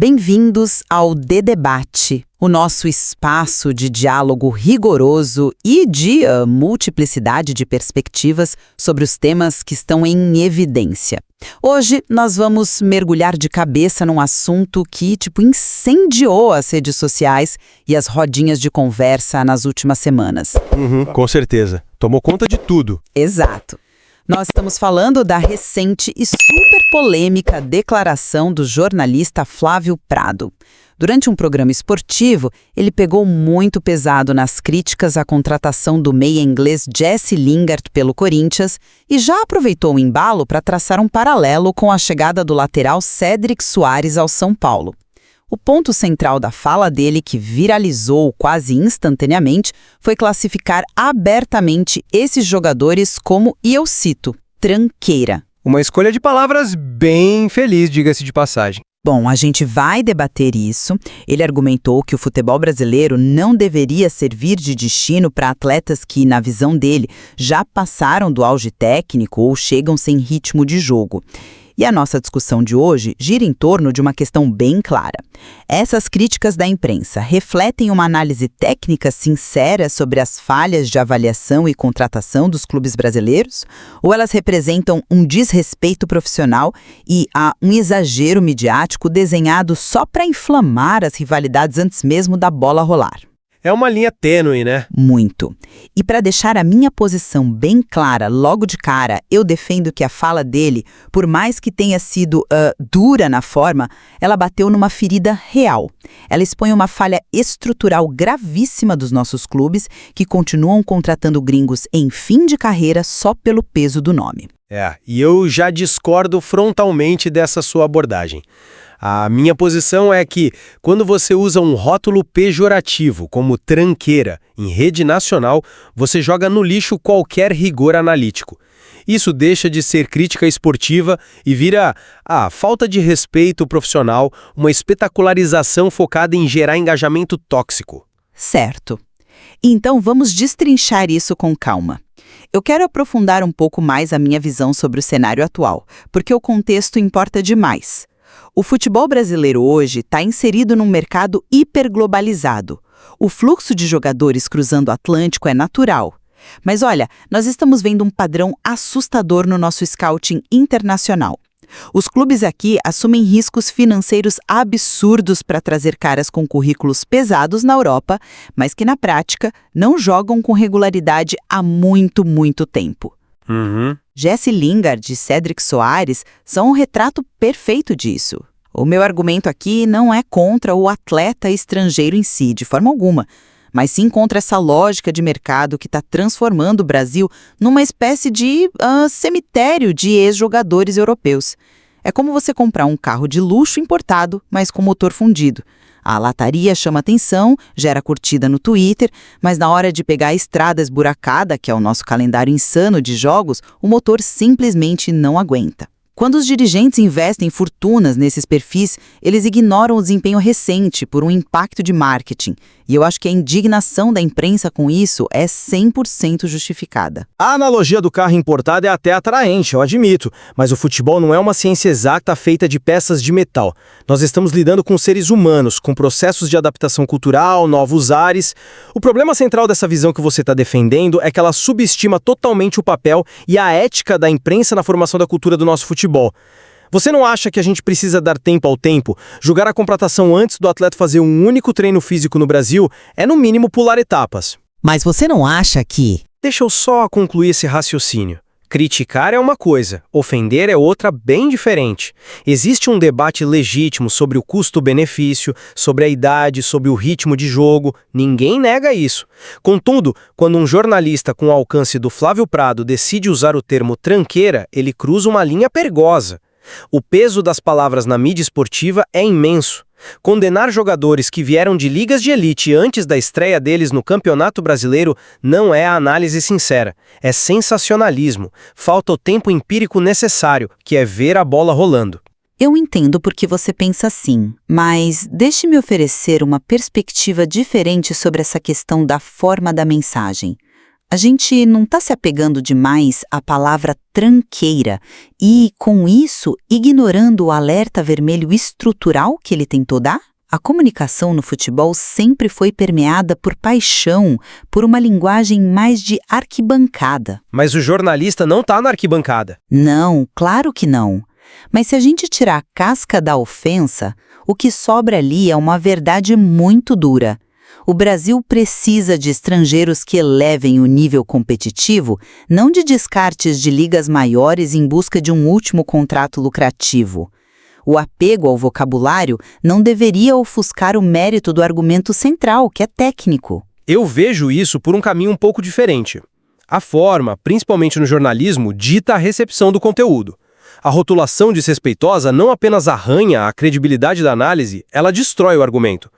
Bem-vindos ao Debate, o nosso espaço de diálogo rigoroso e de multiplicidade de perspectivas sobre os temas que estão em evidência. Hoje nós vamos mergulhar de cabeça num assunto que, incendiou as redes sociais e as rodinhas de conversa nas últimas semanas. Com certeza. Tomou conta de tudo. Exato. Nós estamos falando da recente e super polêmica declaração do jornalista Flávio Prado. Durante um programa esportivo, ele pegou muito pesado nas críticas à contratação do meia inglês Jesse Lingard pelo Corinthians e já aproveitou o embalo para traçar um paralelo com a chegada do lateral Cédric Soares ao São Paulo. O ponto central da fala dele, que viralizou quase instantaneamente, foi classificar abertamente esses jogadores como, e eu cito, tranqueira. Uma escolha de palavras bem feliz, diga-se de passagem. Bom, a gente vai debater isso. Ele argumentou que o futebol brasileiro não deveria servir de destino para atletas que, na visão dele, já passaram do auge técnico ou chegam sem ritmo de jogo. E a nossa discussão de hoje gira em torno de uma questão bem clara. Essas críticas da imprensa refletem uma análise técnica sincera sobre as falhas de avaliação e contratação dos clubes brasileiros? Ou elas representam um desrespeito profissional e um exagero midiático desenhado só para inflamar as rivalidades antes mesmo da bola rolar? É uma linha tênue, né? Muito. E para deixar a minha posição bem clara logo de cara, eu defendo que a fala dele, por mais que tenha sido dura na forma, ela bateu numa ferida real. Ela expõe uma falha estrutural gravíssima dos nossos clubes, que continuam contratando gringos em fim de carreira só pelo peso do nome. E eu já discordo frontalmente dessa sua abordagem. A minha posição é que, quando você usa um rótulo pejorativo, como tranqueira, em rede nacional, você joga no lixo qualquer rigor analítico. Isso deixa de ser crítica esportiva e vira falta de respeito profissional, uma espetacularização focada em gerar engajamento tóxico. Certo. Então vamos destrinchar isso com calma. Eu quero aprofundar um pouco mais a minha visão sobre o cenário atual, porque o contexto importa demais. O futebol brasileiro hoje está inserido num mercado hiperglobalizado. O fluxo de jogadores cruzando o Atlântico é natural. Mas olha, nós estamos vendo um padrão assustador no nosso scouting internacional. Os clubes aqui assumem riscos financeiros absurdos para trazer caras com currículos pesados na Europa, mas que na prática não jogam com regularidade há muito, muito tempo. Jesse Lingard e Cédric Soares são um retrato perfeito disso. O meu argumento aqui não é contra o atleta estrangeiro em si, de forma alguma, mas sim contra essa lógica de mercado que está transformando o Brasil numa espécie de cemitério de ex-jogadores europeus. É como você comprar um carro de luxo importado, mas com motor fundido. A lataria chama atenção, gera curtida no Twitter, mas na hora de pegar a estrada esburacada, que é o nosso calendário insano de jogos, o motor simplesmente não aguenta. Quando os dirigentes investem fortunas nesses perfis, eles ignoram o desempenho recente por um impacto de marketing. E eu acho que a indignação da imprensa com isso é 100% justificada. A analogia do carro importado é até atraente, eu admito, mas o futebol não é uma ciência exata feita de peças de metal. Nós estamos lidando com seres humanos, com processos de adaptação cultural, novos ares. O problema central dessa visão que você está defendendo é que ela subestima totalmente o papel e a ética da imprensa na formação da cultura do nosso futebol. Você não acha que a gente precisa dar tempo ao tempo? Julgar a contratação antes do atleta fazer um único treino físico no Brasil é, no mínimo, pular etapas. Mas você não acha que... Deixa eu só concluir esse raciocínio. Criticar é uma coisa, ofender é outra bem diferente. Existe um debate legítimo sobre o custo-benefício, sobre a idade, sobre o ritmo de jogo. Ninguém nega isso. Contudo, quando um jornalista com o alcance do Flávio Prado decide usar o termo tranqueira, ele cruza uma linha perigosa. O peso das palavras na mídia esportiva é imenso. Condenar jogadores que vieram de ligas de elite antes da estreia deles no Campeonato Brasileiro não é a análise sincera. É sensacionalismo. Falta o tempo empírico necessário, que é ver a bola rolando. Eu entendo porque você pensa assim, mas deixe-me oferecer uma perspectiva diferente sobre essa questão da forma da mensagem. A gente não está se apegando demais à palavra tranqueira e, com isso, ignorando o alerta vermelho estrutural que ele tentou dar? A comunicação no futebol sempre foi permeada por paixão, por uma linguagem mais de arquibancada. Mas o jornalista não está na arquibancada. Não, claro que não. Mas se a gente tirar a casca da ofensa, o que sobra ali é uma verdade muito dura. O Brasil precisa de estrangeiros que elevem o nível competitivo, não de descartes de ligas maiores em busca de um último contrato lucrativo. O apego ao vocabulário não deveria ofuscar o mérito do argumento central, que é técnico. Eu vejo isso por um caminho um pouco diferente. A forma, principalmente no jornalismo, dita a recepção do conteúdo. A rotulação desrespeitosa não apenas arranha a credibilidade da análise, ela destrói o argumento.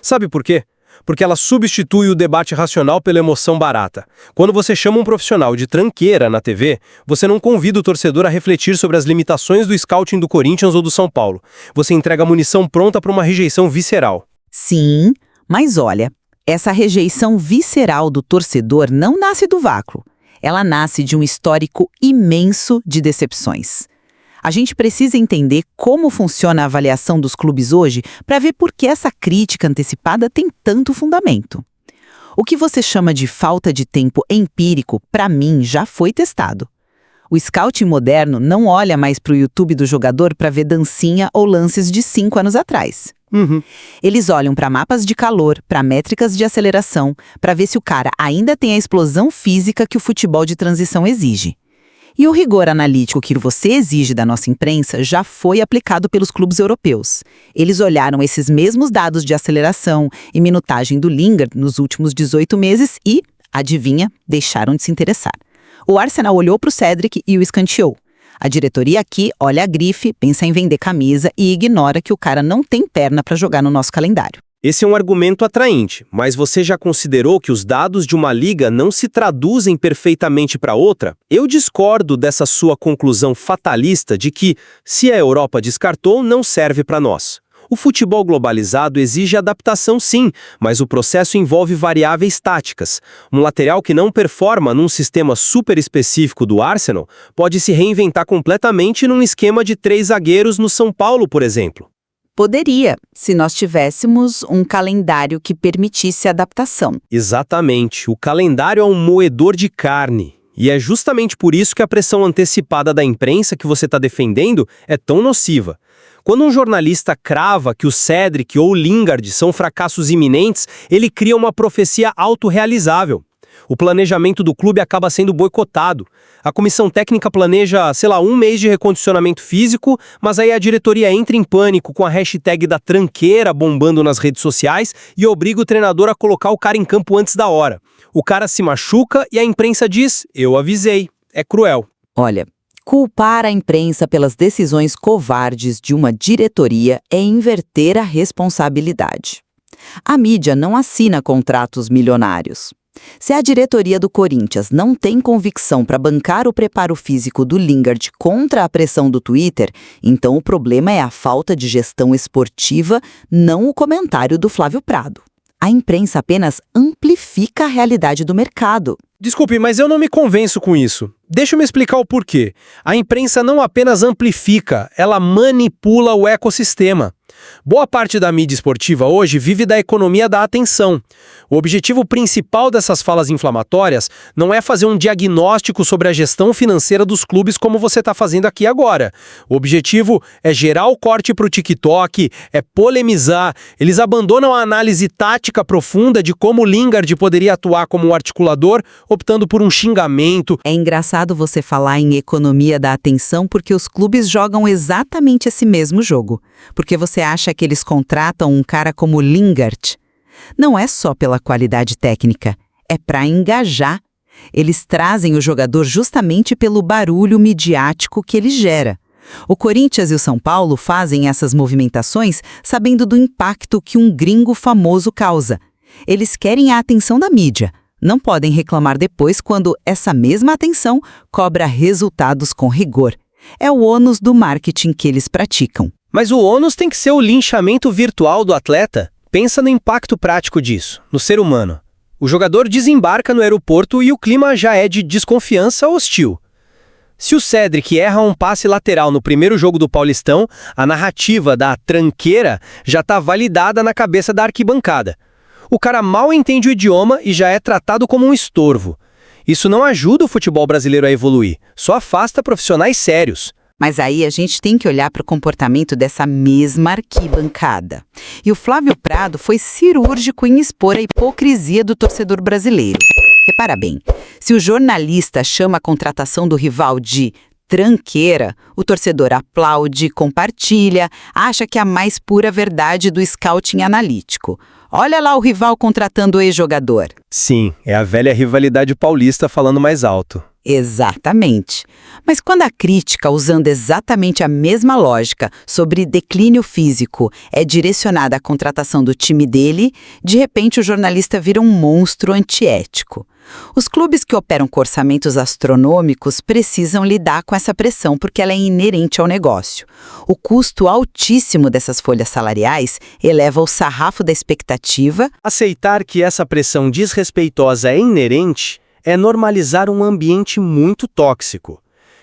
Sabe por quê? Porque ela substitui o debate racional pela emoção barata. Quando você chama um profissional de tranqueira na TV, você não convida o torcedor a refletir sobre as limitações do scouting do Corinthians ou do São Paulo. Você entrega munição pronta para uma rejeição visceral. Sim, mas olha, essa rejeição visceral do torcedor não nasce do vácuo. Ela nasce de um histórico imenso de decepções. A gente precisa entender como funciona a avaliação dos clubes hoje para ver por que essa crítica antecipada tem tanto fundamento. O que você chama de falta de tempo empírico, para mim, já foi testado. O scouting moderno não olha mais para o YouTube do jogador para ver dancinha ou lances de 5 anos atrás. Eles olham para mapas de calor, para métricas de aceleração, para ver se o cara ainda tem a explosão física que o futebol de transição exige. E o rigor analítico que você exige da nossa imprensa já foi aplicado pelos clubes europeus. Eles olharam esses mesmos dados de aceleração e minutagem do Lingard nos últimos 18 meses e, adivinha, deixaram de se interessar. O Arsenal olhou para o Cedric e o escanteou. A diretoria aqui olha a grife, pensa em vender camisa e ignora que o cara não tem perna para jogar no nosso calendário. Esse é um argumento atraente, mas você já considerou que os dados de uma liga não se traduzem perfeitamente para outra? Eu discordo dessa sua conclusão fatalista de que, se a Europa descartou, não serve para nós. O futebol globalizado exige adaptação sim, mas o processo envolve variáveis táticas. Um lateral que não performa num sistema super específico do Arsenal pode se reinventar completamente num esquema de 3 zagueiros no São Paulo, por exemplo. Poderia, se nós tivéssemos um calendário que permitisse adaptação. Exatamente. O calendário é um moedor de carne. E é justamente por isso que a pressão antecipada da imprensa que você está defendendo é tão nociva. Quando um jornalista crava que o Cedric ou o Lingard são fracassos iminentes, ele cria uma profecia autorrealizável. O planejamento do clube acaba sendo boicotado. A comissão técnica planeja, 1 mês de recondicionamento físico, mas aí a diretoria entra em pânico com a hashtag da tranqueira bombando nas redes sociais e obriga o treinador a colocar o cara em campo antes da hora. O cara se machuca e a imprensa diz, eu avisei. É cruel. Olha, culpar a imprensa pelas decisões covardes de uma diretoria é inverter a responsabilidade. A mídia não assina contratos milionários. Se a diretoria do Corinthians não tem convicção para bancar o preparo físico do Lingard contra a pressão do Twitter, então o problema é a falta de gestão esportiva, não o comentário do Flávio Prado. A imprensa apenas amplifica a realidade do mercado. Desculpe, mas eu não me convenço com isso. Deixa eu me explicar o porquê. A imprensa não apenas amplifica, ela manipula o ecossistema. Boa parte da mídia esportiva hoje vive da economia da atenção. O objetivo principal dessas falas inflamatórias não é fazer um diagnóstico sobre a gestão financeira dos clubes como você está fazendo aqui agora. O objetivo é gerar o corte para o TikTok, é polemizar. Eles abandonam a análise tática profunda de como o Lingard poderia atuar como um articulador, optando por um xingamento. É engraçado você falar em economia da atenção porque os clubes jogam exatamente esse mesmo jogo. Porque você acha que eles contratam um cara como Lingard? Não é só pela qualidade técnica, é para engajar. Eles trazem o jogador justamente pelo barulho midiático que ele gera. O Corinthians e o São Paulo fazem essas movimentações sabendo do impacto que um gringo famoso causa. Eles querem a atenção da mídia. Não podem reclamar depois quando essa mesma atenção cobra resultados com rigor. É o ônus do marketing que eles praticam. Mas o ônus tem que ser o linchamento virtual do atleta. Pensa no impacto prático disso, no ser humano. O jogador desembarca no aeroporto e o clima já é de desconfiança hostil. Se o Cédric erra um passe lateral no primeiro jogo do Paulistão, a narrativa da tranqueira já está validada na cabeça da arquibancada. O cara mal entende o idioma e já é tratado como um estorvo. Isso não ajuda o futebol brasileiro a evoluir, só afasta profissionais sérios. Mas aí a gente tem que olhar para o comportamento dessa mesma arquibancada. E o Flávio Prado foi cirúrgico em expor a hipocrisia do torcedor brasileiro. Repara bem, se o jornalista chama a contratação do rival de tranqueira, o torcedor aplaude, compartilha, acha que é a mais pura verdade do scouting analítico. Olha lá o rival contratando o ex-jogador. Sim, é a velha rivalidade paulista falando mais alto. Exatamente. Mas quando a crítica, usando exatamente a mesma lógica sobre declínio físico, é direcionada à contratação do time dele, de repente o jornalista vira um monstro antiético. Os clubes que operam com orçamentos astronômicos precisam lidar com essa pressão porque ela é inerente ao negócio. O custo altíssimo dessas folhas salariais eleva o sarrafo da expectativa. Aceitar que essa pressão desrespeitosa é inerente é normalizar um ambiente muito tóxico.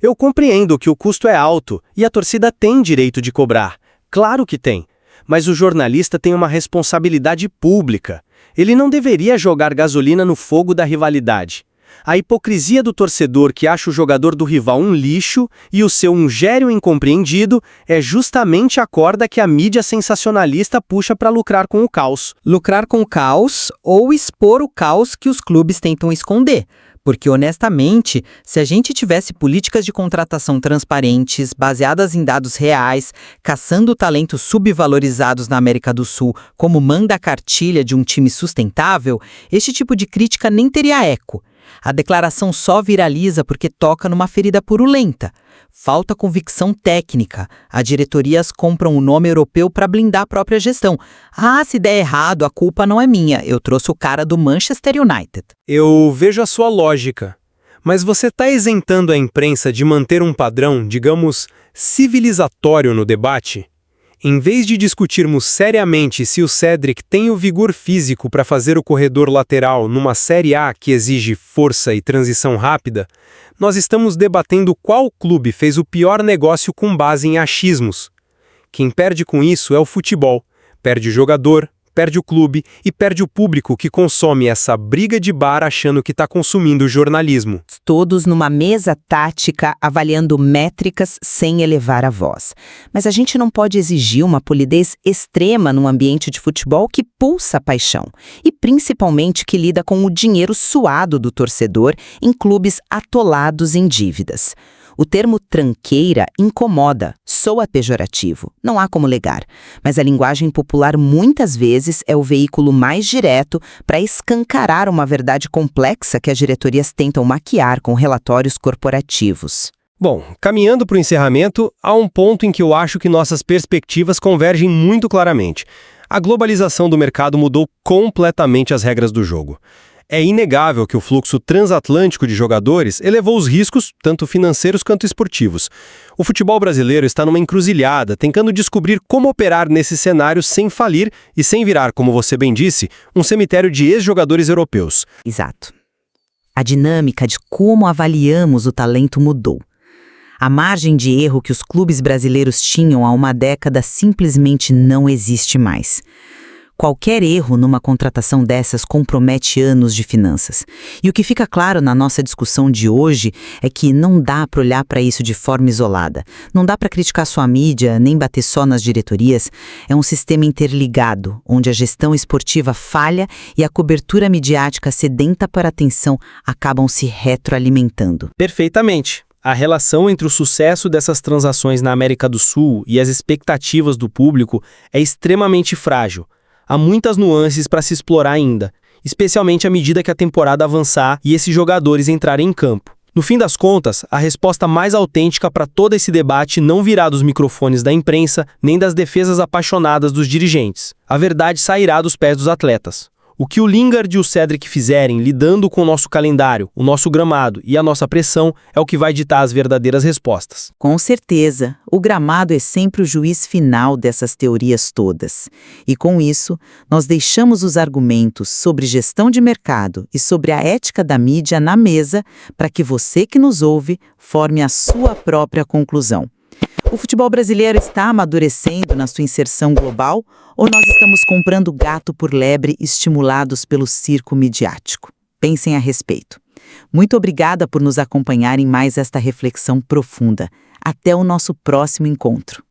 Eu compreendo que o custo é alto e a torcida tem direito de cobrar. Claro que tem. Mas o jornalista tem uma responsabilidade pública. Ele não deveria jogar gasolina no fogo da rivalidade. A hipocrisia do torcedor que acha o jogador do rival um lixo e o seu um géreo incompreendido é justamente a corda que a mídia sensacionalista puxa para lucrar com o caos. Lucrar com o caos ou expor o caos que os clubes tentam esconder. Porque, honestamente, se a gente tivesse políticas de contratação transparentes, baseadas em dados reais, caçando talentos subvalorizados na América do Sul, como manda a cartilha de um time sustentável, este tipo de crítica nem teria eco. A declaração só viraliza porque toca numa ferida purulenta. Falta convicção técnica. As diretorias compram o nome europeu para blindar a própria gestão. Ah, se der errado, a culpa não é minha. Eu trouxe o cara do Manchester United. Eu vejo a sua lógica, mas você está isentando a imprensa de manter um padrão, digamos, civilizatório no debate? Em vez de discutirmos seriamente se o Cédric tem o vigor físico para fazer o corredor lateral numa Série A que exige força e transição rápida, nós estamos debatendo qual clube fez o pior negócio com base em achismos. Quem perde com isso é o futebol. Perde o jogador, perde o clube e perde o público que consome essa briga de bar achando que está consumindo jornalismo. Todos numa mesa tática, avaliando métricas sem elevar a voz. Mas a gente não pode exigir uma polidez extrema num ambiente de futebol que pulsa a paixão e principalmente que lida com o dinheiro suado do torcedor em clubes atolados em dívidas. O termo tranqueira incomoda, soa pejorativo, não há como negar, mas a linguagem popular muitas vezes é o veículo mais direto para escancarar uma verdade complexa que as diretorias tentam maquiar com relatórios corporativos. Bom, caminhando para o encerramento, há um ponto em que eu acho que nossas perspectivas convergem muito claramente. A globalização do mercado mudou completamente as regras do jogo. É inegável que o fluxo transatlântico de jogadores elevou os riscos, tanto financeiros quanto esportivos. O futebol brasileiro está numa encruzilhada, tentando descobrir como operar nesse cenário sem falir e sem virar, como você bem disse, um cemitério de ex-jogadores europeus. Exato. A dinâmica de como avaliamos o talento mudou. A margem de erro que os clubes brasileiros tinham há uma década simplesmente não existe mais. Qualquer erro numa contratação dessas compromete anos de finanças. E o que fica claro na nossa discussão de hoje é que não dá para olhar para isso de forma isolada. Não dá para criticar só a mídia, nem bater só nas diretorias. É um sistema interligado, onde a gestão esportiva falha e a cobertura midiática sedenta por atenção acabam se retroalimentando. Perfeitamente. A relação entre o sucesso dessas transações na América do Sul e as expectativas do público é extremamente frágil. Há muitas nuances para se explorar ainda, especialmente à medida que a temporada avançar e esses jogadores entrarem em campo. No fim das contas, a resposta mais autêntica para todo esse debate não virá dos microfones da imprensa nem das defesas apaixonadas dos dirigentes. A verdade sairá dos pés dos atletas. O que o Lingard e o Cedric fizerem lidando com o nosso calendário, o nosso gramado e a nossa pressão é o que vai ditar as verdadeiras respostas. Com certeza, o gramado é sempre o juiz final dessas teorias todas. E com isso, nós deixamos os argumentos sobre gestão de mercado e sobre a ética da mídia na mesa para que você que nos ouve forme a sua própria conclusão. O futebol brasileiro está amadurecendo na sua inserção global ou nós estamos comprando gato por lebre estimulados pelo circo midiático? Pensem a respeito. Muito obrigada por nos acompanhar em mais esta reflexão profunda. Até o nosso próximo encontro.